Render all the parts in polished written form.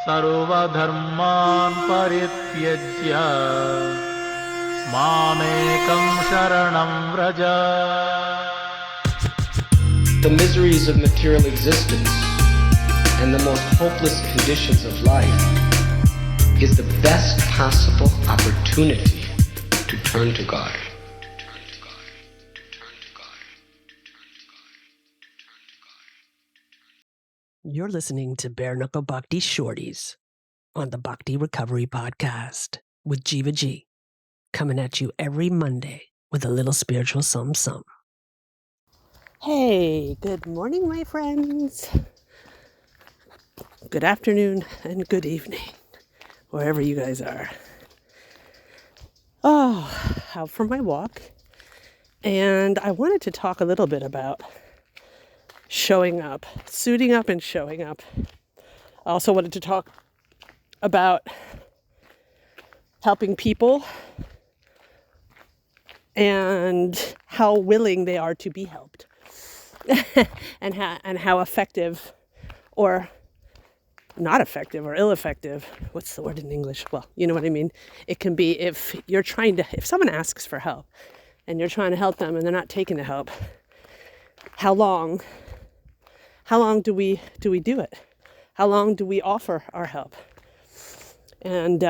सर्वधर्मान् परित्यज्य मामेकं शरणं Vraj. The miseries of material existence and the most hopeless conditions of life is the best possible opportunity to turn to God. You're listening to Bare Knuckle Bhakti Shorties on the Bhakti Recovery Podcast with Jiva G, coming at you every Monday with a little spiritual something. Hey, good morning, my friends. Good afternoon and good evening, wherever you guys are. Out for my walk. And I wanted to talk a little bit about showing up, suiting up and showing up. I also wanted to talk about helping people and how willing they are to be helped and how effective or not effective or ill-effective, what's the word in English? Well, you know what I mean. It can be if someone asks for help and you're trying to help them and they're not taking the help, how long do we do it? How long do we offer our help? And,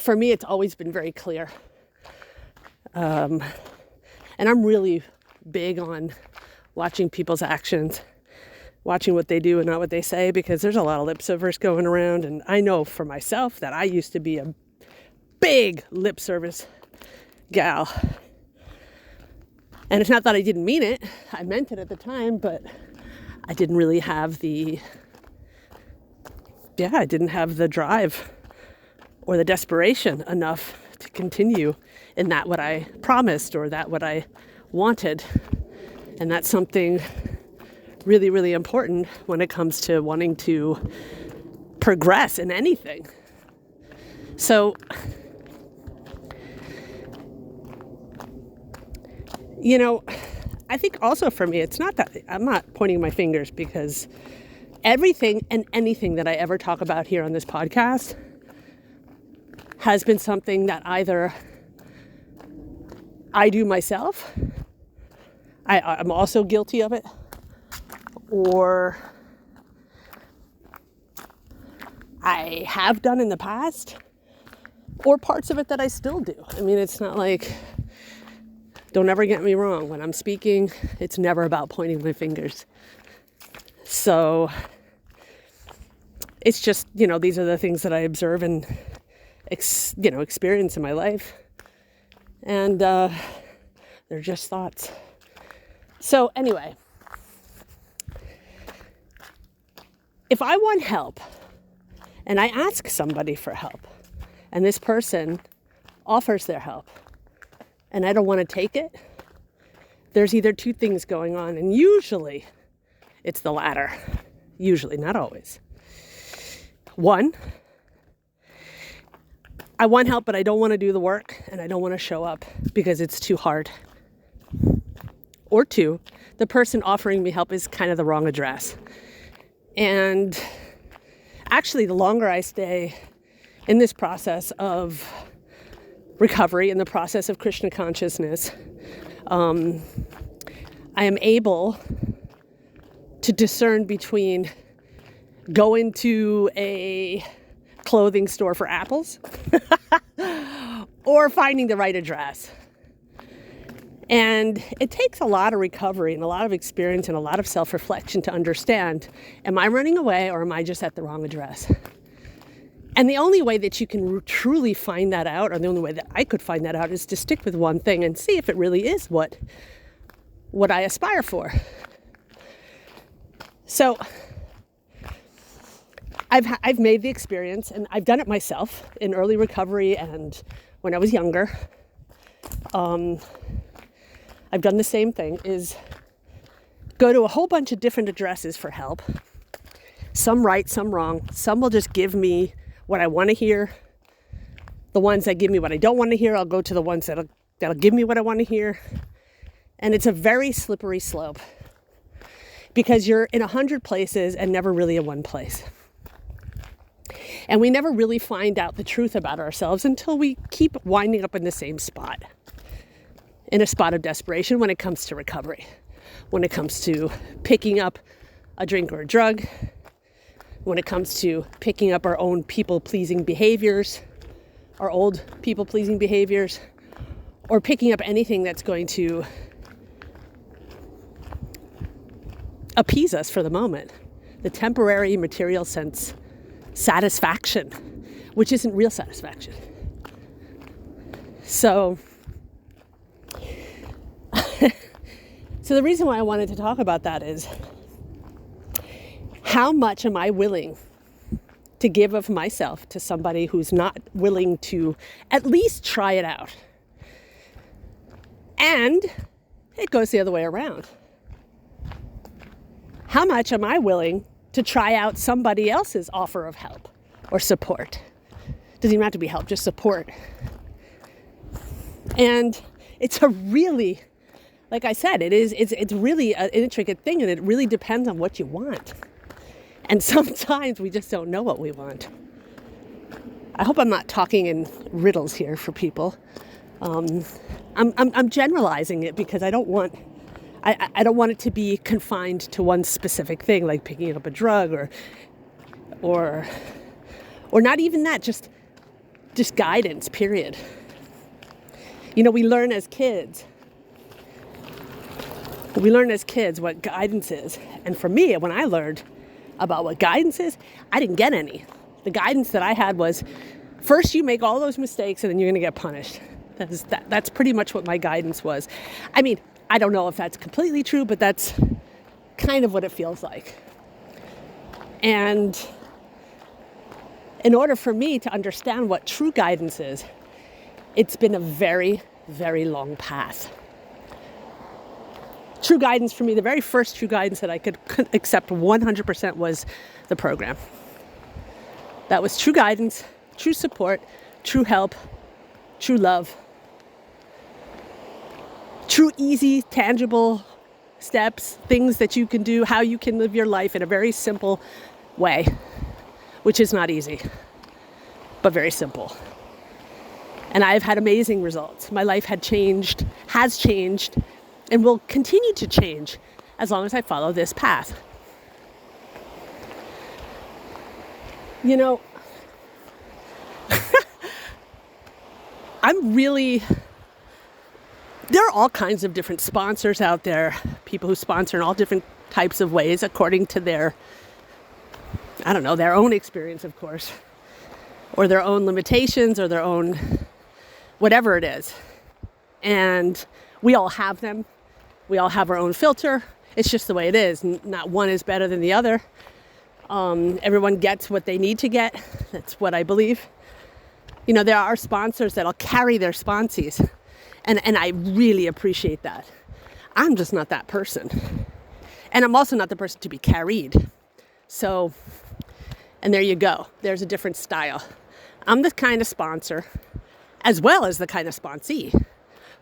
for me, it's always been very clear. And I'm really big on watching people's actions, watching what they do and not what they say, because there's a lot of lip service going around. And I know for myself that I used to be a big lip service gal. And it's not that I didn't mean it. I meant it at the time, but I didn't really have the drive or the desperation enough to continue in that what I promised or that what I wanted. And that's something really, really important when it comes to wanting to progress in anything. So, I think also for me, it's not that I'm not pointing my fingers, because everything and anything that I ever talk about here on this podcast has been something that either I do myself, I'm also guilty of it, or I have done in the past, or parts of it that I still do. I mean, it's not like, don't ever get me wrong, when I'm speaking, it's never about pointing my fingers. So it's just, these are the things that I observe and, experience in my life. And they're just thoughts. So anyway, if I want help and I ask somebody for help and this person offers their help and I don't want to take it, there's either two things going on, and usually it's the latter. Usually, not always. One, I want help, but I don't want to do the work and I don't want to show up because it's too hard. Or two, the person offering me help is kind of the wrong address. And actually, the longer I stay in this process of recovery, in the process of Krishna consciousness, I am able to discern between going to a clothing store for apples or finding the right address. And it takes a lot of recovery and a lot of experience and a lot of self-reflection to understand, am I running away or am I just at the wrong address? And the only way that you can truly find that out, or the only way that I could find that out, is to stick with one thing and see if it really is what I aspire for. So I've made the experience, and I've done it myself in early recovery and when I was younger. I've done the same thing, is go to a whole bunch of different addresses for help. Some right, some wrong. Some will just give me what I want to hear. The ones that give me what I don't want to hear, I'll go to the ones that'll give me what I want to hear. And it's a very slippery slope. because you're in 100 places and never really in one place. And we never really find out the truth about ourselves until we keep winding up in the same spot, in a spot of desperation when it comes to recovery, when it comes to picking up a drink or a drug, when it comes to picking up our own people-pleasing behaviors, our old people-pleasing behaviors, or picking up anything that's going to appease us for the moment, the temporary material sense satisfaction, which isn't real satisfaction. So the reason why I wanted to talk about that is, how much am I willing to give of myself to somebody who's not willing to at least try it out? And it goes the other way around. How much am I willing to try out somebody else's offer of help or support? Doesn't even have to be help, just support. And it's a really, like I said, it's really an intricate thing, and it really depends on what you want. And sometimes we just don't know what we want. I hope I'm not talking in riddles here for people. I'm generalizing it because I don't want it to be confined to one specific thing, like picking up a drug or not even that, just guidance, period. You know, we learn as kids what guidance is. And for me, when I learned about what guidance is, I didn't get any. The guidance that I had was, first you make all those mistakes and then you're going to get punished. That's pretty much what my guidance was. I mean, I don't know if that's completely true, but that's kind of what it feels like. And in order for me to understand what true guidance is, it's been a very, very long path. True guidance for me, the very first true guidance that I could accept 100% was the program. That was true guidance, true support, true help, true love, true easy, tangible steps, things that you can do, how you can live your life in a very simple way, which is not easy, but very simple. And I've had amazing results. My life has changed, and will continue to change as long as I follow this path. You know, there are all kinds of different sponsors out there, people who sponsor in all different types of ways according to their own experience, of course, or their own limitations, or their own whatever it is. And we all have them. We all have our own filter. It's just the way it is. Not one is better than the other. Everyone gets what they need to get. That's what I believe. You know, there are sponsors that'll carry their sponsees. And I really appreciate that. I'm just not that person. And I'm also not the person to be carried. So, and there you go. There's a different style. I'm the kind of sponsor, as well as the kind of sponsee,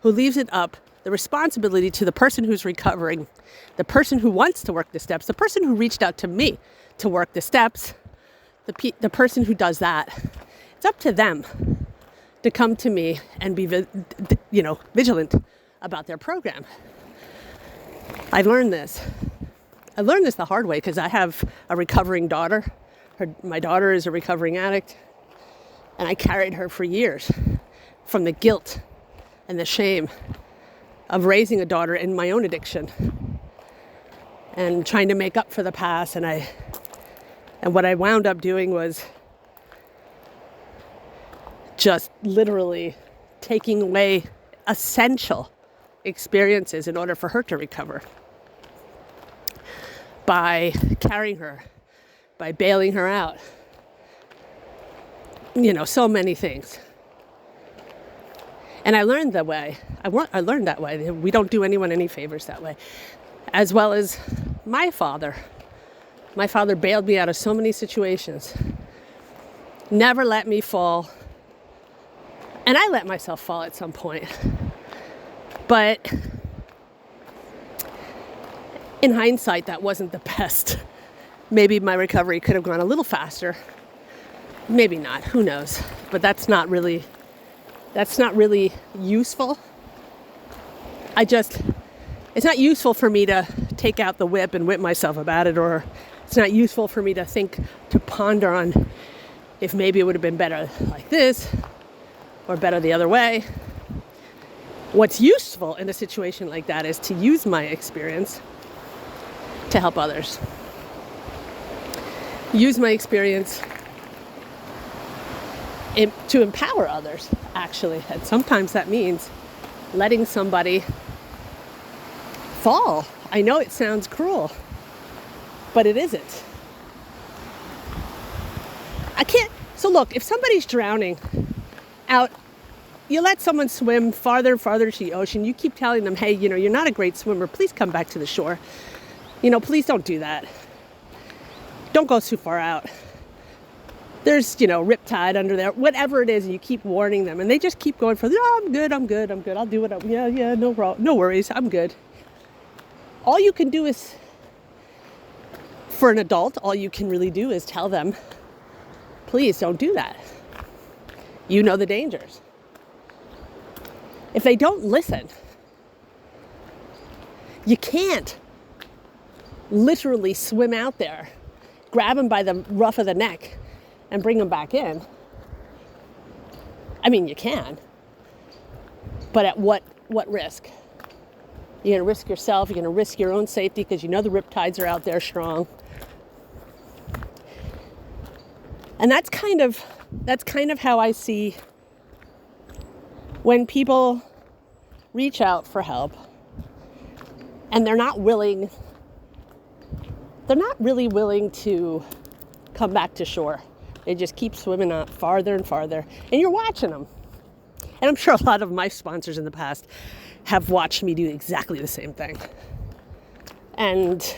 who leaves it up, the responsibility, to the person who's recovering, the person who wants to work the steps, the person who reached out to me to work the steps, the person who does that. It's up to them to come to me and be, vigilant about their program. I learned this the hard way because I have a recovering daughter. My daughter is a recovering addict, and I carried her for years from the guilt and the shame of raising a daughter in my own addiction and trying to make up for the past. And what I wound up doing was just literally taking away essential experiences in order for her to recover. By carrying her, by bailing her out. So many things. And I learned that way. I learned that way. We don't do anyone any favors that way. As well as my father. My father bailed me out of so many situations. Never let me fall. And I let myself fall at some point. But in hindsight, that wasn't the best. Maybe my recovery could have gone a little faster. Maybe not, who knows? But that's not really useful. It's not useful for me to take out the whip and whip myself about it, or it's not useful for me to ponder on if maybe it would have been better like this or better the other way. What's useful in a situation like that is to use my experience to help others. Use my experience to empower others, actually. And sometimes that means letting somebody fall. I know it sounds cruel, but it isn't. So look, if somebody's drowning out, you let someone swim farther and farther to the ocean. You keep telling them, hey, you're not a great swimmer. Please come back to the shore. Please don't do that. Don't go too far out. There's, riptide under there, whatever it is, and you keep warning them, and they just keep going for, oh, I'm good. I'll do it. Yeah, no worries. I'm good. All you can do is, for an adult, all you can really do is tell them, please don't do that. You know the dangers. If they don't listen, you can't literally swim out there, grab them by the ruff of the neck, and bring them back in. I mean, you can, but at what risk? You're gonna risk yourself, you're gonna risk your own safety because the riptides are out there strong. And that's kind of how I see when people reach out for help and they're not really willing to come back to shore. They just keep swimming out farther and farther, and you're watching them. And I'm sure a lot of my sponsors in the past have watched me do exactly the same thing. And,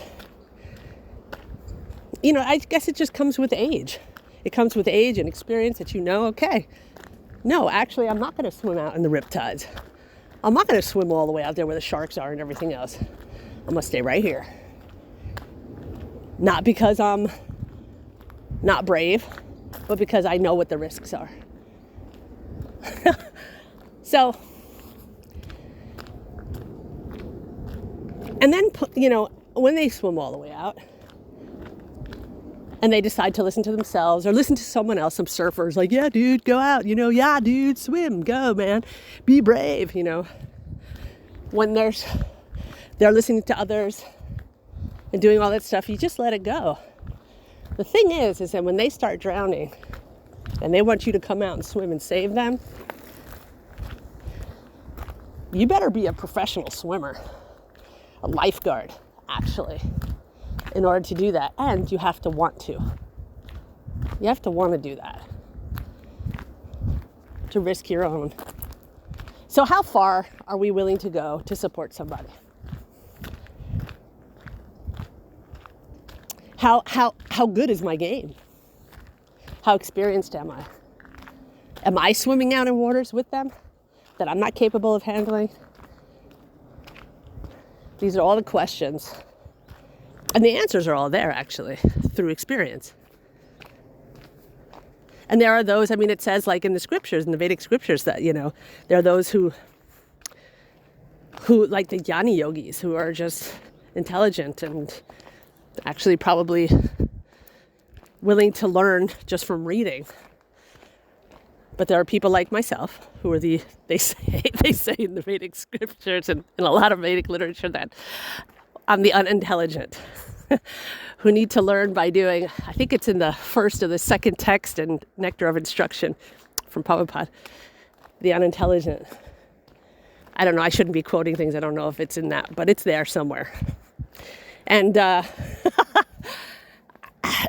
I guess it just comes with age. It comes with age and experience that okay, no, actually, I'm not going to swim out in the riptides. I'm not going to swim all the way out there where the sharks are and everything else. I'm going to stay right here. Not because I'm not brave, but because I know what the risks are. So, and then, when they swim all the way out and they decide to listen to themselves or listen to someone else, some surfers like, yeah, dude, go out, yeah, dude, swim, go, man, be brave, when they're listening to others and doing all that stuff, you just let it go. The thing is that when they start drowning and they want you to come out and swim and save them, you better be a professional swimmer, a lifeguard, actually, in order to do that. And you have to want to. You have to want to do that, to risk your own. So how far are we willing to go to support somebody? How good is my game? How experienced am I? Am I swimming out in waters with them that I'm not capable of handling? These are all the questions. And the answers are all there, actually, through experience. And there are those, it says like in the scriptures, in the Vedic scriptures, that, there are those who like the jnani yogis, who are just intelligent and actually probably willing to learn just from reading. But there are people like myself who are they say in the Vedic scriptures and in a lot of Vedic literature that I'm the unintelligent who need to learn by doing. I think it's in the first or the second text in Nectar of Instruction from Prabhupada, the unintelligent. I don't know, I shouldn't be quoting things. I don't know if it's in that, but it's there somewhere. And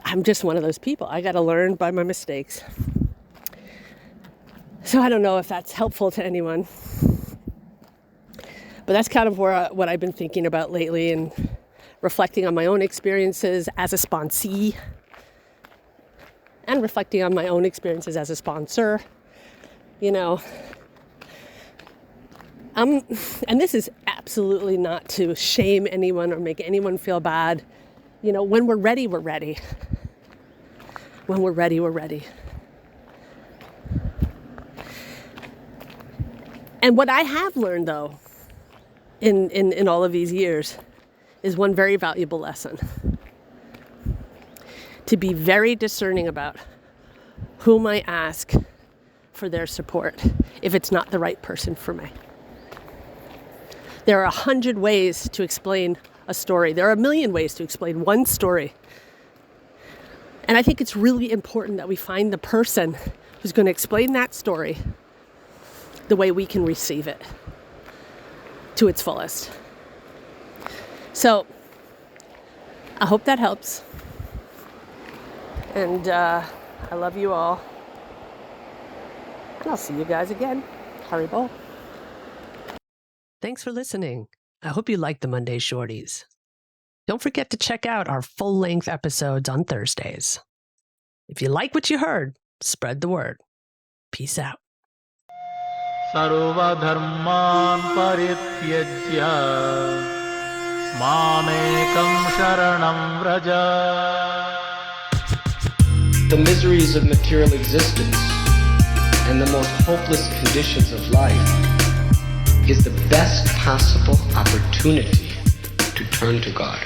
I'm just one of those people. I got to learn by my mistakes. So I don't know if that's helpful to anyone. But that's kind of what I've been thinking about lately and reflecting on my own experiences as a sponsee and reflecting on my own experiences as a sponsor. And this is absolutely not to shame anyone or make anyone feel bad. You know, when we're ready, we're ready. When we're ready, we're ready. And what I have learned, though, in all of these years, is one very valuable lesson. To be very discerning about whom I ask for their support if it's not the right person for me. There are 100 ways to explain a story. There are a million ways to explain one story. And I think it's really important that we find the person who's going to explain that story the way we can receive it to its fullest. So I hope that helps. And I love you all. And I'll see you guys again. Haribo. Thanks for listening. I hope you liked the Monday Shorties. Don't forget to check out our full-length episodes on Thursdays. If you like what you heard, spread the word. Peace out. सर्वधर्मान् परित्यज्य मामेकं शरणं Vraj. The miseries of material existence and the most hopeless conditions of life is the best possible opportunity to turn to God.